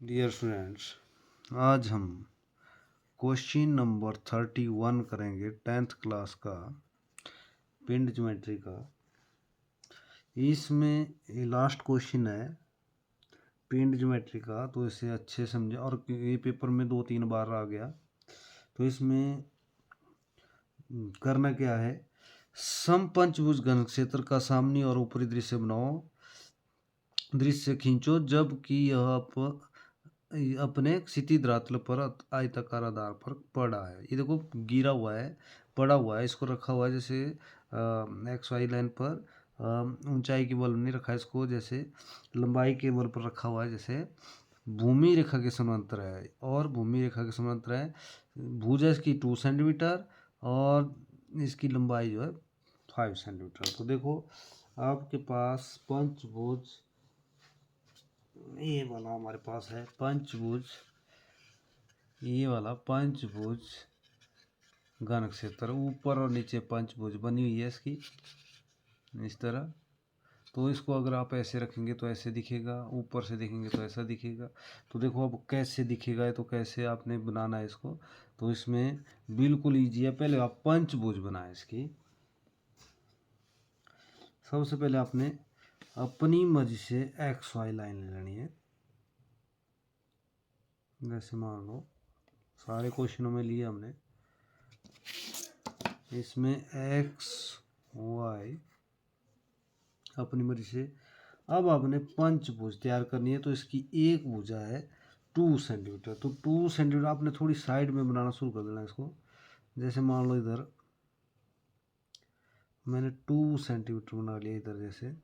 Dear students, आज हम question number 31 करेंगे 10th क्लास का पिंड ज्योमेट्री का। इसमें ये लास्ट क्वेश्चन है पिंड ज्योमेट्री का, तो इसे अच्छे समझे। और ये पेपर में 2-3 बार आ गया, तो इसमें करना क्या है, समपंचभुज घन क्षेत्र का सामने और ऊपरी दृश्य बनाओ, दृश्य खींचो जबकि यह अपने क्षितिज धरातल पर आयताकार आधार पर पड़ा है। ये देखो गिरा हुआ है, पड़ा हुआ है, इसको रखा हुआ है जैसे एक्स वाई लाइन पर ऊंचाई के बल नहीं रखा है इसको, जैसे लंबाई के बल पर रखा हुआ है, जैसे भूमि रेखा के समांतर है। और भूमि रेखा के समांतर है, भुजा इसकी 2 सेंटीमीटर और इसकी लंबाई जो है 5 सेंटीमीटर। तो देखो आपके पास पंचभुज, ये वाला हमारे पास है पंचभुज, ये वाला पंचभुज घन क्षेत्र, ऊपर और नीचे पंचभुज बनी हुई है इसकी इस तरह। तो इसको अगर आप ऐसे रखेंगे तो ऐसे दिखेगा, ऊपर से देखेंगे तो ऐसा दिखेगा। तो देखो अब कैसे दिखेगा, तो कैसे आपने बनाना है इसको, तो इसमें बिल्कुल ईजी है। पहले आप पंचभुज बनाए इसकी। सबसे पहले आपने अपनी मर्जी से एक्स वाई लाइन लेनी है। जैसे मान लो सारे क्वेश्चनों में लिए हमने, इसमें एक्स वाई अपनी मर्जी से। अब आपने पंचभुज तैयार करनी है, तो इसकी एक भुजा है 2 सेंटीमीटर। तो 2 सेंटीमीटर आपने थोड़ी साइड में बनाना शुरू कर देना इसको। जैसे मान लो इधर मैंने 2 सेंटीमीटर बना लिया इधर, जैसे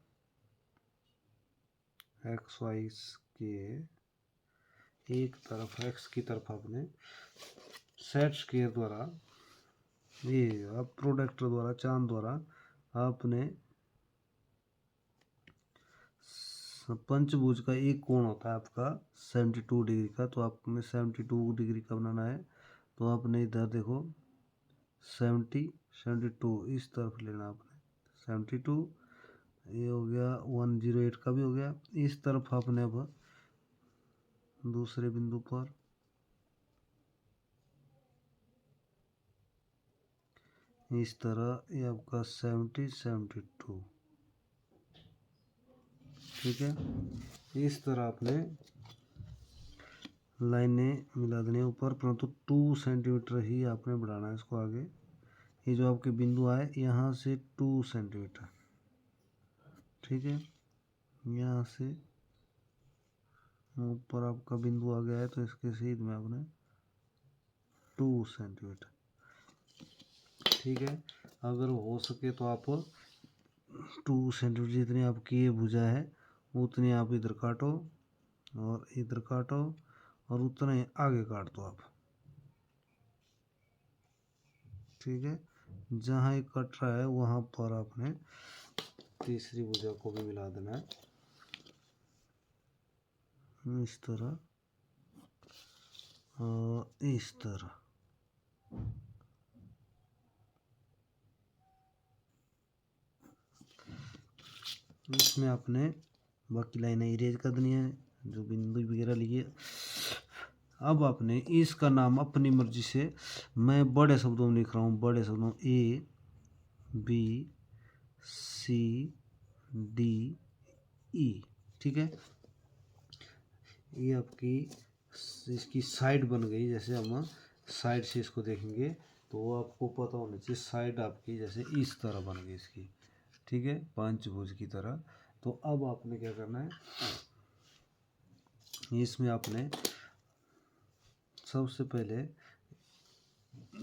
एक्स वाई के एक तरफ एक्स की तरफ आपने सेट स्क्वायर द्वारा, ये अब प्रोडक्टर द्वारा, चांद द्वारा आपने पंचभुज का एक कोण होता है आपका 72 डिग्री का, तो आपने 72 डिग्री का बनाना है। तो आपने इधर देखो 72 इस तरफ लेना आपने 72, ये हो गया 108 का भी हो गया। इस तरफ आपने अब दूसरे बिंदु पर इस तरह ये आपका 72, ठीक है। इस तरह आपने लाइनें मिला देनी ऊपर, परंतु 2 सेंटीमीटर ही आपने बढ़ाना है इसको आगे। ये जो आपके बिंदु आए यहाँ से 2 सेंटीमीटर, ठीक है। यहाँ से ऊपर आपका बिंदु आ गया है, तो इसके सीध में आपने 2 सेंटीमीटर, ठीक है। अगर हो सके तो आप 2 सेंटीमीटर जितनी आपकी ये भुजा है उतनी आप इधर काटो और इधर काटो और उतना ही आगे काट दो आप, ठीक है। जहाँ ये कट रहा है वहाँ पर आपने तीसरी भुजा को भी मिला देना है इस तरह और इस तरह। इसमें आपने बाकी लाइनें इरेज कर देनी है जो बिंदु वगैरह लिए। अब आपने इसका नाम अपनी मर्जी से, मैं बड़े शब्दों में लिख रहा हूँ, बड़े शब्दों A B C D E, ठीक है। ये आपकी इसकी साइड बन गई। जैसे हम साइड से इसको देखेंगे तो आपको पता होना चाहिए साइड आपकी जैसे इस तरह बन गई इसकी, ठीक है, पंचभुज की तरह। तो अब आपने क्या करना है, इसमें आपने सबसे पहले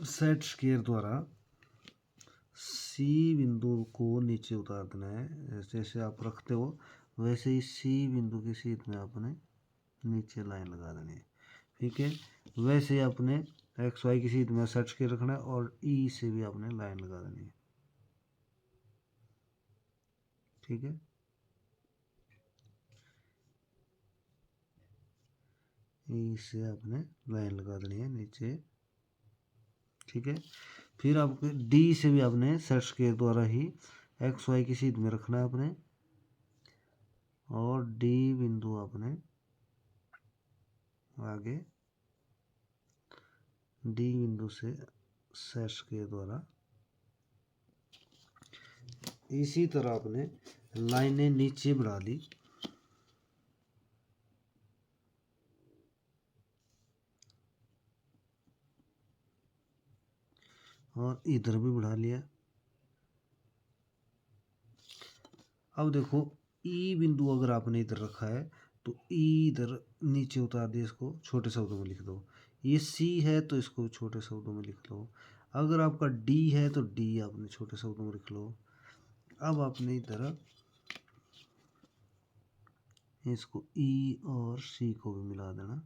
सेट स्क्वायर द्वारा सी बिंदु को नीचे उतार देना है। जैसे आप रखते हो वैसे ही सी बिंदु की सीध में आपने नीचे लाइन लगा देनी है, ठीक है। वैसे ही आपने एक्स वाई की सीध में सेट स्क्वायर रखना है और ई से भी आपने लाइन लगा देनी है, ठीक है। ई से आपने लाइन लगा देनी है नीचे, ठीक है। फिर आपके डी से भी आपने सेट स्क्वायर द्वारा ही एक्स वाई की सीध में रखना है आपने, और डी बिंदु आपने आगे डी बिंदु से सेट स्क्वायर द्वारा इसी तरह आपने लाइनें नीचे बढ़ा ली और इधर भी बढ़ा लिया। अब देखो ई बिंदु अगर आपने इधर रखा है तो ई इधर नीचे उतार दिया, इसको छोटे शब्दों में लिख दो। ये सी है तो इसको छोटे शब्दों में लिख लो। अगर आपका डी है तो डी आपने छोटे शब्दों में लिख लो। अब आपने इधर इसको ई और सी को भी मिला देना,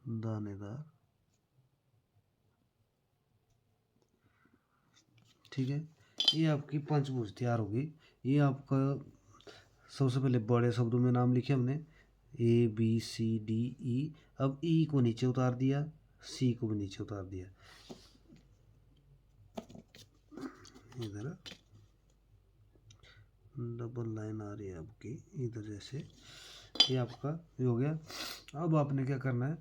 दानेदार। ठीक है, ये आपकी पंचभुज तैयार होगी। ये आपका सबसे पहले बड़े शब्दों में नाम लिखे हमने A B C D E. अब ई को नीचे उतार दिया, सी को भी नीचे उतार दिया। इधर डबल लाइन आ रही है आपकी इधर जैसे, ये आपका ये हो गया। अब आपने क्या करना है,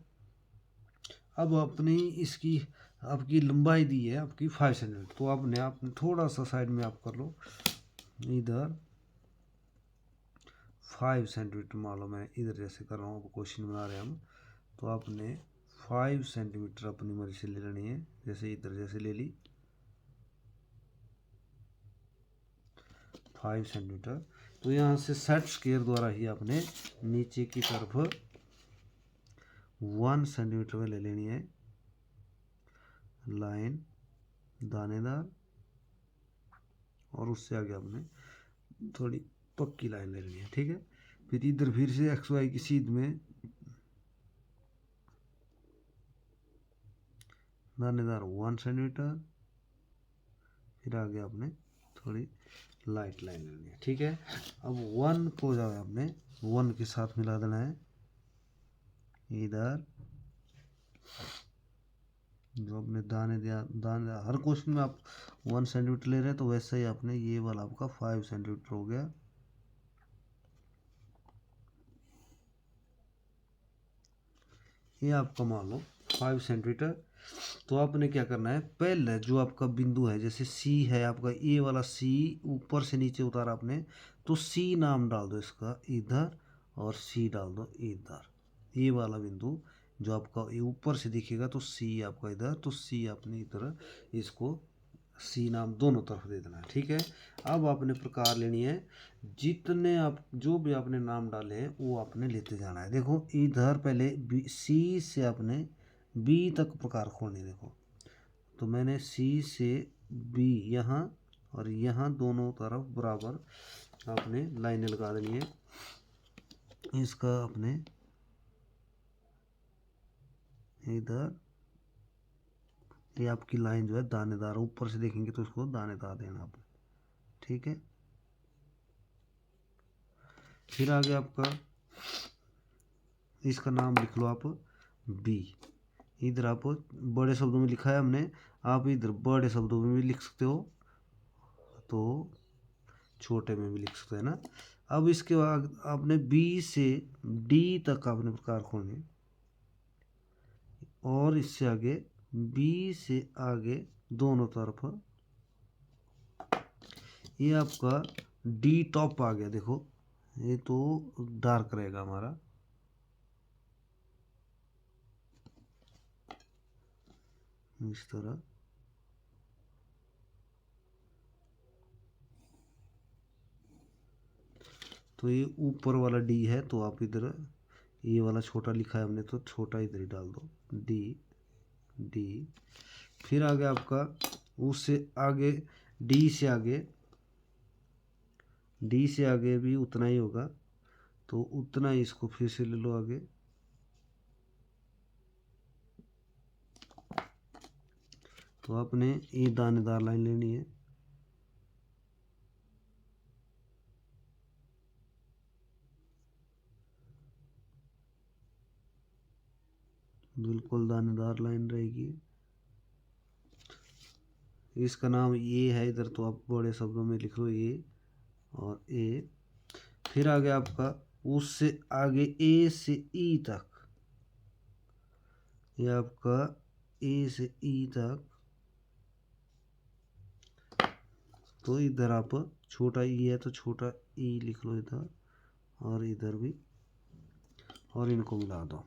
अब अपनी इसकी आपकी लंबाई दी है आपकी 5 सेंटीमीटर, तो आपने थोड़ा सा साइड में आप कर लो, इधर 5 सेंटीमीटर मान लो। मैं इधर जैसे कर रहा हूँ, क्वेश्चन बना रहे हैं हम, तो आपने 5 सेंटीमीटर अपनी मर्जी से ले लेनी है। जैसे इधर जैसे ले ली 5 सेंटीमीटर, तो यहाँ से सेट स्क्वायर द्वारा ही आपने नीचे की तरफ 1 सेंटीमीटर में ले लेनी है लाइन दानेदार, और उससे आगे आपने थोड़ी पक्की लाइन ले लेनी है। ठीक है, फिर इधर फिर से एक्स वाई की सीध में दानेदार 1 सेंटीमीटर, फिर आगे आपने थोड़ी लाइट लाइन लेनी है। ठीक है, अब 1 को जाए आपने 1 के साथ मिला देना है इधर। जो आपने दाने हर क्वेश्चन में आप 1 सेंटीमीटर ले रहे हैं, तो वैसे ही आपने ये वाला आपका 5 सेंटीमीटर हो गया। ये आपका मान लो 5 सेंटीमीटर। तो आपने क्या करना है, पहले जो आपका बिंदु है, जैसे सी है आपका, ये वाला सी ऊपर से नीचे उतारा आपने, तो सी नाम डाल दो इसका इधर, और सी डाल दो इधर। ये वाला बिंदु जो आपका ये ऊपर से दिखेगा, तो सी आपका इधर, तो सी आपने इधर, इसको सी नाम दोनों तरफ दे देना है। ठीक है, अब आपने प्रकार लेनी है, जितने आप जो भी आपने नाम डाले हैं वो आपने लेते जाना है। देखो इधर पहले सी से आपने बी तक प्रकार खोलनी। देखो तो मैंने सी से बी यहाँ और यहाँ दोनों तरफ बराबर आपने लाइनें लगा देनी है। इसका आपने इधर ये आपकी लाइन जो है दानेदार, ऊपर से देखेंगे तो इसको दानेदार देना आपने। ठीक है, फिर आगे आपका इसका नाम लिख लो आप बी। इधर आप बड़े शब्दों में लिखा है हमने, आप इधर बड़े शब्दों में भी लिख सकते हो, तो छोटे में भी लिख सकते हैं ना। अब इसके बाद आपने बी से डी तक आपने प्रकार खोलने, और इससे आगे बी से आगे दोनों तरफ ये आपका डी टॉप आ गया। देखो ये तो डार्क रहेगा हमारा, इस तरह। तो ये ऊपर वाला डी है, तो आप इधर ये वाला छोटा लिखा है हमने, तो छोटा इधर ही डाल दो डी डी। फिर आगे आपका उससे आगे डी से आगे भी उतना ही होगा, तो उतना ही इसको फिर से ले लो आगे। तो आपने ये दानेदार लाइन लेनी है, बिल्कुल दानेदार लाइन रहेगी। इसका नाम ये है इधर, तो आप बड़े शब्दों में लिख लो ये और ए। फिर आगे आपका उससे आगे ए से ई तक ये आपका ए से ई तक, तो इधर आप छोटा ई है तो छोटा ई लिख लो इधर, और इधर भी, और इनको मिला दो।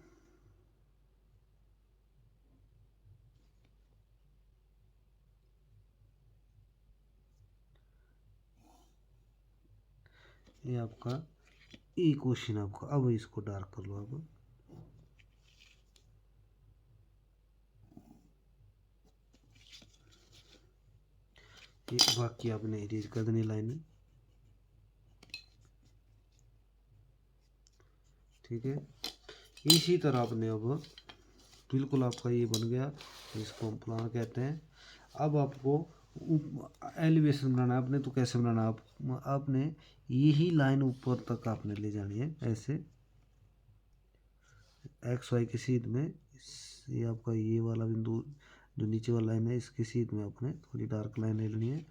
ये आपका ई क्वेश्चन आपका। अब इसको डार्क कर लो अब। ये बाकी आपने इरेज कर देनी लाइन, ठीक है। इसी तरह आपने अब बिल्कुल आपका ये बन गया, इसको हम प्लान कहते हैं। अब आपको एलिवेशन बनाना है आपने, तो कैसे बनाना है आपने यही लाइन ऊपर तक आपने ले जानी है ऐसे, एक्स वाई की सीध में। ये आपका ये वाला बिंदु जो नीचे वाला लाइन है, इसकी सीध में आपने थोड़ी डार्क लाइन ले लेनी है,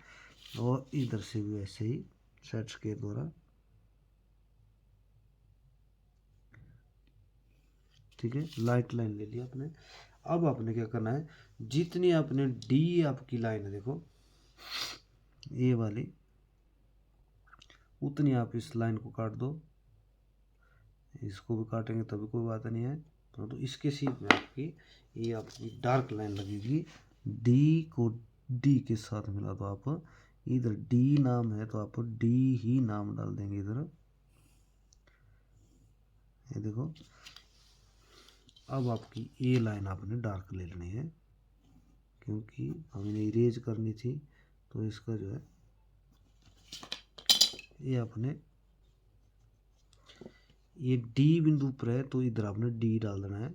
और इधर से भी वैसे ही सेट स्केल द्वारा, ठीक है, लाइट लाइन ले लिया आपने। अब आपने क्या करना है, जितनी आपने डी आपकी लाइन है देखो ये वाली, उतनी आप इस लाइन को काट दो। इसको भी काटेंगे तभी कोई बात नहीं है, परंतु इसके सीध में आपकी ये आपकी डार्क लाइन लगेगी। डी को डी के साथ मिला दो आप, इधर डी नाम है तो आप डी ही नाम डाल देंगे इधर, ये देखो। अब आपकी ये लाइन आपने डार्क ले लेनी है, क्योंकि हमने इरेज करनी थी, तो इसका जो है ये आपने, ये डी बिंदु पर है तो इधर आपने डी डाल देना है,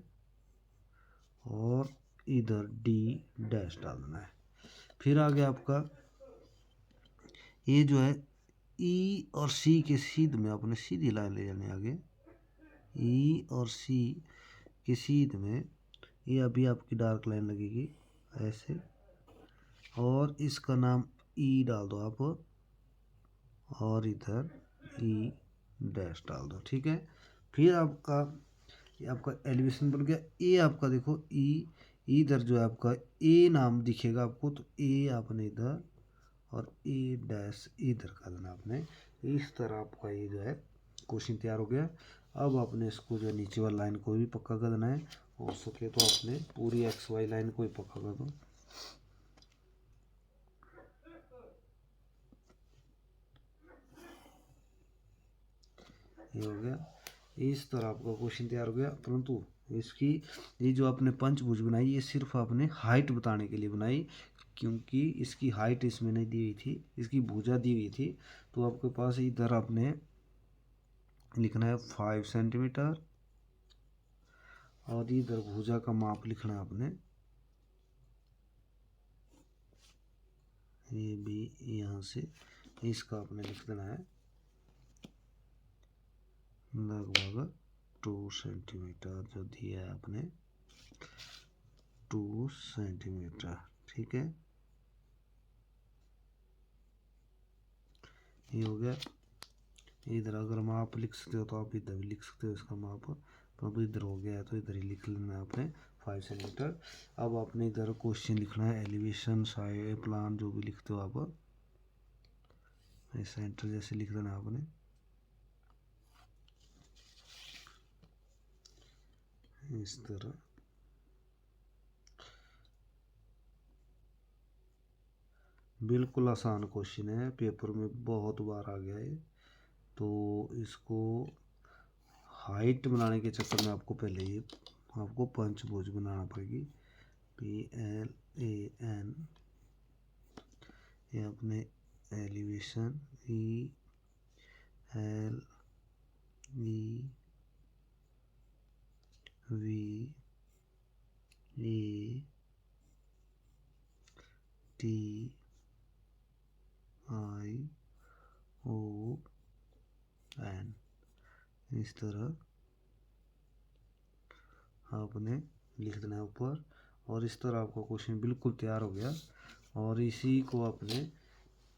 और इधर डी डैश डाल देना है। फिर आगे आपका ये जो है ई और सी के सीध में आपने सीधी लाइन ले जानी है आगे। ई और सी के सीध में ये अभी आपकी डार्क लाइन लगेगी ऐसे, और इसका नाम ई डाल दो आप, और इधर ई डैश डाल दो, ठीक है। फिर आपका ये आपका एलिवेशन बन गया। ए आपका देखो ई, इधर जो है आपका ए नाम दिखेगा आपको, तो ए आपने इधर, और ए डैश इधर कर देना आपने। इस तरह आपका ये जो है क्वेश्चन तैयार हो गया। अब आपने इसको जो नीचे वाली लाइन को भी पक्का कर देना है, हो सके तो आपने पूरी एक्स वाई लाइन को भी पक्का कर दो। ये हो गया, इस तरह आपका क्वेश्चन तैयार हो गया। परंतु इसकी ये जो आपने पंचभुज बनाई, ये सिर्फ आपने हाइट बताने के लिए बनाई, क्योंकि इसकी हाइट इसमें नहीं दी हुई थी, इसकी भुजा दी हुई थी। तो आपके पास इधर आपने लिखना है 5 सेंटीमीटर, और इधर भुजा का माप लिखना है आपने, ये भी यहाँ से इसका आपने लिख देना है लगभग 2 सेंटीमीटर, जो दिया है आपने 2 सेंटीमीटर, ठीक है। ये हो गया। इधर अगर माप लिख सकते हो तो आप इधर भी लिख सकते हो इसका माप, तो इधर हो गया है तो इधर ही लिख लेना है आपने 5 सेंटीमीटर। अब आपने इधर क्वेश्चन लिखना है, एलिवेशन साइड प्लान जो भी लिखते हो आप, सेंटर जैसे लिख देना आपने, इस तरह। बिल्कुल आसान क्वेश्चन है, पेपर में बहुत बार आ गया है। तो इसको हाइट बनाने के चक्कर में आपको पहले ये आपको पंचभुज बनाना पड़ेगी, PLAN, ये अपने एलिवेशन ELVETION, इस तरह आपने लिख देना है ऊपर, और इस तरह आपका क्वेश्चन बिल्कुल तैयार हो गया। और इसी को आपने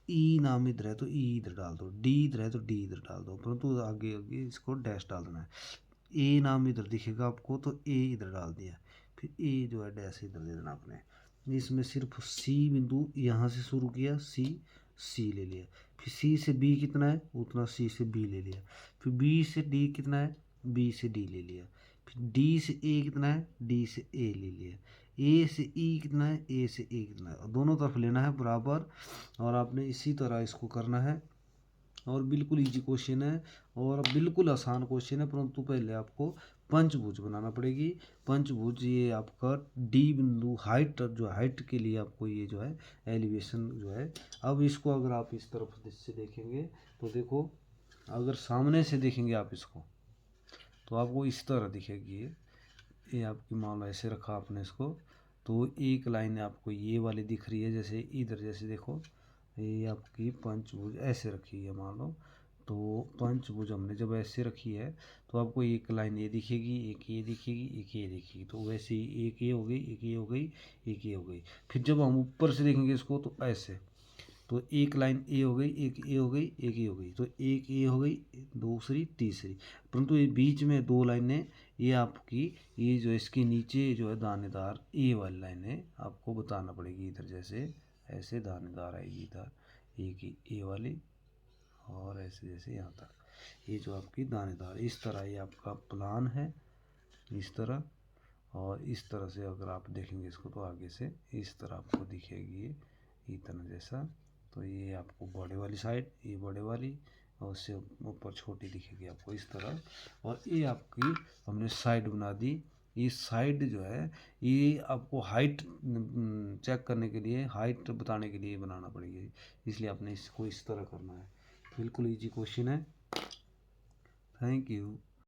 ई नाम इधर है तो ई इधर डाल दो, डी इधर है तो डी इधर डाल दो, परंतु आगे आगे इसको डैश डाल देना है। ए नाम इधर दिखेगा आपको तो ए इधर डाल दिया, फिर ए जो है डैश इधर दे देना आपने। इसमें सिर्फ सी बिंदु यहाँ से शुरू किया, सी ले लिया। फिर सी से बी कितना है उतना सी से बी ले लिया। फिर बी से डी कितना है, बी से डी ले लिया। फिर डी से ए कितना है, डी से ए ले लिया। ए से ई कितना है, ए से ए कितना है। दोनों तरफ लेना है बराबर, और आपने इसी तरह इसको करना है। और बिल्कुल इजी क्वेश्चन है और बिल्कुल आसान क्वेश्चन है, परंतु पहले आपको पंचभुज बनाना पड़ेगी। पंचभुज ये आपका डी बिंदु हाइट, जो हाइट के लिए आपको ये जो है एलिवेशन जो है। अब इसको अगर आप इस तरफ से देखेंगे तो देखो, अगर सामने से देखेंगे आप इसको तो आपको इस तरह दिखेगी। ये आपकी मान लो ऐसे रखा आपने इसको, तो एक लाइन आपको ये वाली दिख रही है, जैसे इधर जैसे देखो ये आपकी पंचभुज ऐसे रखी है मान लो। तो पंचभुज हमने जब ऐसे रखी है तो आपको एक लाइन ये दिखेगी, एक ये दिखेगी, एक ये दिखेगी। तो वैसे ही एक ये हो गई, एक ये हो गई, एक ये हो गई। फिर जब हम ऊपर से देखेंगे इसको तो ऐसे, तो एक लाइन ए हो गई, एक ए हो गई, एक ए हो गई। तो एक ए हो गई, दूसरी, तीसरी। परंतु ये बीच में दो लाइनें, ये आपकी ये जो इसके नीचे जो है दानेदार ए वाली लाइनें आपको बताना पड़ेगी। इधर जैसे ऐसे दानेदार आएगी इधर एक ए वाली, और ऐसे जैसे यहाँ तक ये जो आपकी दानेदार, इस तरह ये आपका प्लान है इस तरह। और इस तरह से अगर आप देखेंगे इसको तो आगे से इस तरह आपको दिखेगी ये इतना जैसा। तो ये आपको बड़े वाली साइड, ये बड़े वाली, और उससे ऊपर छोटी दिखेगी आपको इस तरह। और ये आपकी हमने साइड बना दी। ये साइड जो है ये आपको हाइट चेक करने के लिए, हाइट बताने के लिए बनाना पड़ेगी, इसलिए आपने इसको इस तरह करना है। बिल्कुल इजी क्वेश्चन है। Thank you.